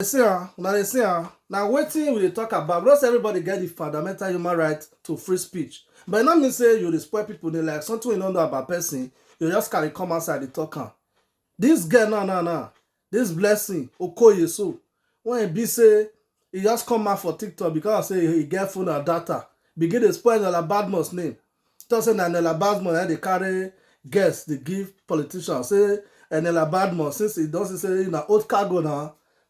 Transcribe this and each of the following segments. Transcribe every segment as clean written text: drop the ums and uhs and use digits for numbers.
Now waiting we dey talk about because everybody get the fundamental human right to free speech. But e no mean say you dey spoil people dey like something you don't know about person, you just carry come outside dey talk am. This girl now, this blessing Okoye so when e be say e just come out for TikTok because say he get phone and data, begin dey spoil Eniola Badmus name. Talk say na Eniola Badmus na dey carry guests dey give politicians. Say Eniola Badmus since he don say na old cargo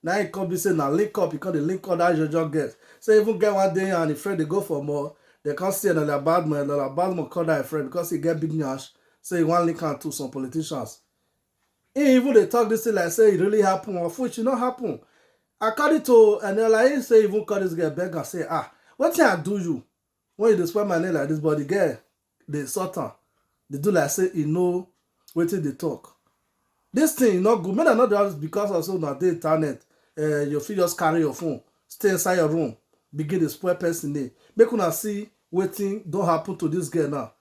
now he come be say na link up, he come dey link up that jojo guest. Say even get one day and the friend dey go for more, they can't see Eniola Badmus call that a friend because he get big nyash. Say he wan link am to some politicians. He even dey talk this thing like say it really happen, of which e no happen. According to Eniola, he say even call this girl beg and say, wetin I do you when you dey spoil my name like this? But the girl dey sort am, dey do like say e know wetin dey talk. This thing not good. Make I not just because also na the internet, you fit just carry your phone, stay inside your room, begin to spoil person name. Make una see wetin don happen to this girl now.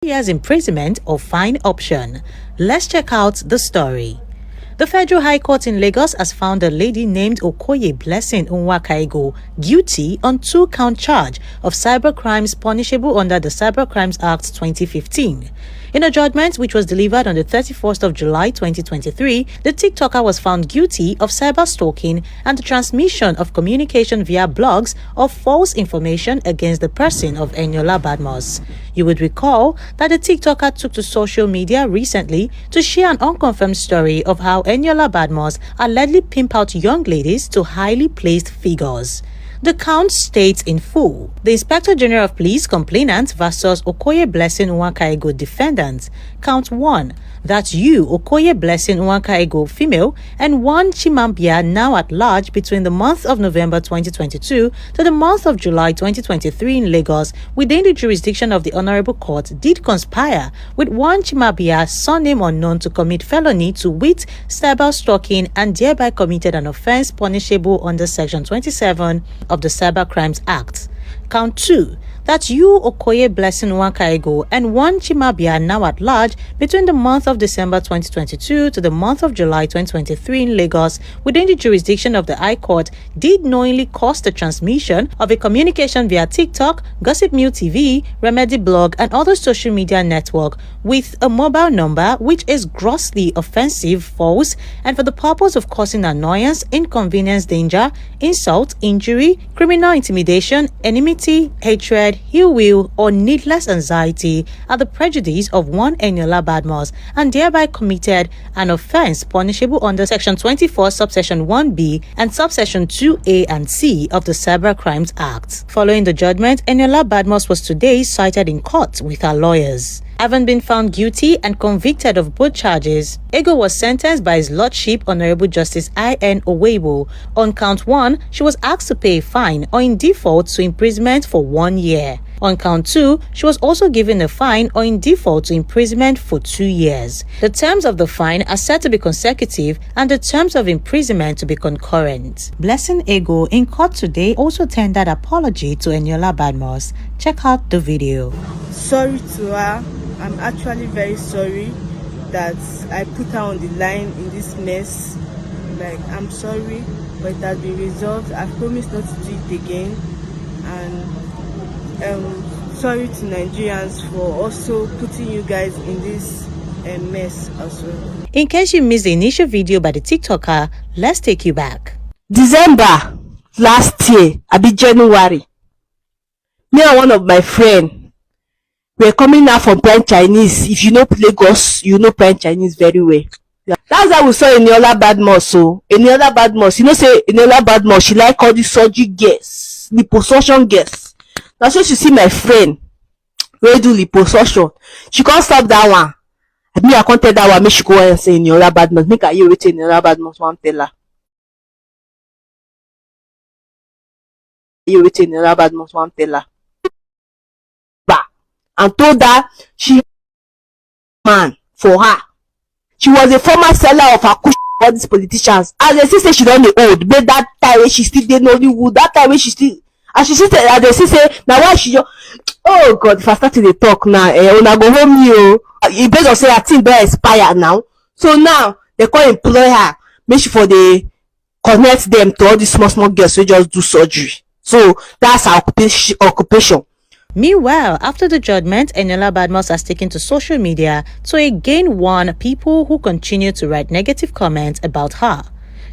Years imprisonment or fine option. Let's check out the story. The Federal High Court in Lagos has found a lady named Okoye Blessing Nwakaego guilty on 2-count charge of cyber crimes punishable under the Cybercrimes Act 2015. In a judgment which was delivered on the 31st of July 2023, the TikToker was found guilty of cyberstalking and the transmission of communication via blogs of false information against the person of Eniola Badmus. You would recall that the TikToker took to social media recently to share an unconfirmed story of how Eniola Badmus allegedly pimped out young ladies to highly placed figures. The count states in full: the Inspector General of Police complainant versus Okoye Blessing Nwakaego defendant. Count 1. That you, Okoye Blessing Nwakaego female, and one Chimambia now at large between the month of November 2022 to the month of July 2023 in Lagos within the jurisdiction of the Honorable Court did conspire with one Chimambia, surname unknown, to commit felony to wit cyberstalking and thereby committed an offence punishable under Section 27 of the Cybercrimes Act. Count 2. That you, Okoye Blessing Nwakaego, and one Chimambia now at large between the month of December 2022 to the month of July 2023 in Lagos within the jurisdiction of the High Court did knowingly cause the transmission of a communication via TikTok, Gossip Mill TV, Remedy Blog, and other social media network with a mobile number which is grossly offensive, false, and for the purpose of causing annoyance, inconvenience, danger, insult, injury, criminal intimidation, enmity, hatred, ill will, or needless anxiety at the prejudice of one Eniola Badmus and thereby committed an offence punishable under Section 24, subsection 1b and subsection 2a and c of the Cybercrimes Act. Following the judgment, Eniola Badmus was today cited in court with her lawyers. Having been found guilty and convicted of both charges, Ego was sentenced by His Lordship Honorable Justice I.N. Oweibo. On count 1, she was asked to pay a fine or in default to imprisonment for 1 year. On count 2, she was also given a fine or in default to imprisonment for 2 years. The terms of the fine are said to be consecutive and the terms of imprisonment to be concurrent. Blessing Ego in court today also tendered apology to Eniola Badmus. Check out the video. Sorry to her. I'm actually very sorry that I put her on the line in this mess. Like, I'm sorry, but it has been resolved. I promise not to do it again. And sorry to Nigerians for also putting you guys in this mess as well. In case you missed the initial video by the TikToker, let's take you back. December last year, abi January, me and one of my friends we're coming now from Prime Chinese. If you know Lagos, you know Prime Chinese very well. Yeah. That's how we saw Eniola Badmus. So Eniola Badmus, you know, say Eniola Badmus, she like all the surgery girls, liposuction girls. Now so she see my friend wey do liposuction, she can't stop that one. I can't tell that one. Make she go and say Eniola Badmus. Make her hear wetin Eniola Badmus wan tell her. Hear wetin Eniola Badmus wan tell her. And told her she man for her. She was a former seller of her cushion for all these politicians. As they say she don't dey old, but that time when she still dey Nollywood, that time when she still, and she still as they say now why she just, oh God, if I start to talk now, una go home you. It based on say her thing don expire now. So now they can't employ her. Make she for the connect them to all these small girls who just do surgery. So that's our occupation. Meanwhile, after the judgment, Eniola Badmus has taken to social media to again warn people who continue to write negative comments about her.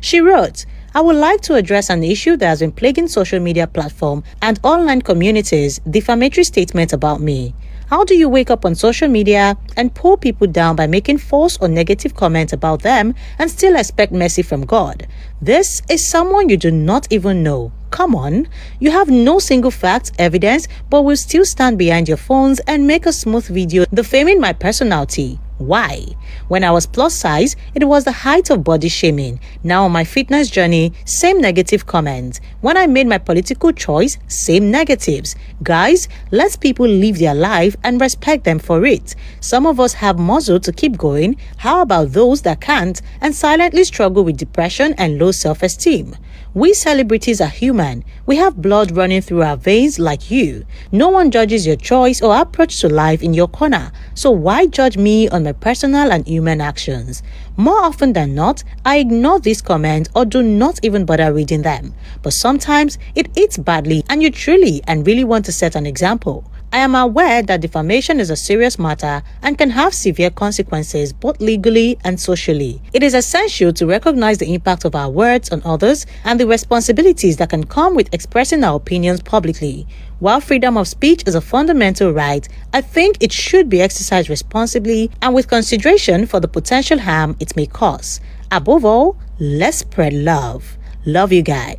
She wrote, "I would like to address an issue that has been plaguing social media platform and online communities, defamatory statements about me. How do you wake up on social media and pull people down by making false or negative comments about them and still expect mercy from God? This is someone you do not even know. Come on, you have no single fact, evidence, but will still stand behind your phones and make a smooth video defaming my personality. Why? When I was plus size, it was the height of body shaming. Now on my fitness journey, same negative comments. When I made my political choice, same negatives. Guys, let people live their life and respect them for it. Some of us have muscle to keep going. How about those that can't and silently struggle with depression and low self-esteem? We celebrities are human. We have blood running through our veins like you. No one judges your choice or approach to life in your corner. So why judge me on my personal and human actions? More often than not, I ignore these comments or do not even bother reading them. But sometimes it eats badly and you truly and really want to set an example. I am aware that defamation is a serious matter and can have severe consequences both legally and socially. It is essential to recognize the impact of our words on others and the responsibilities that can come with expressing our opinions publicly. While freedom of speech is a fundamental right, I think it should be exercised responsibly and with consideration for the potential harm it may cause. Above all, let's spread love. Love you guys.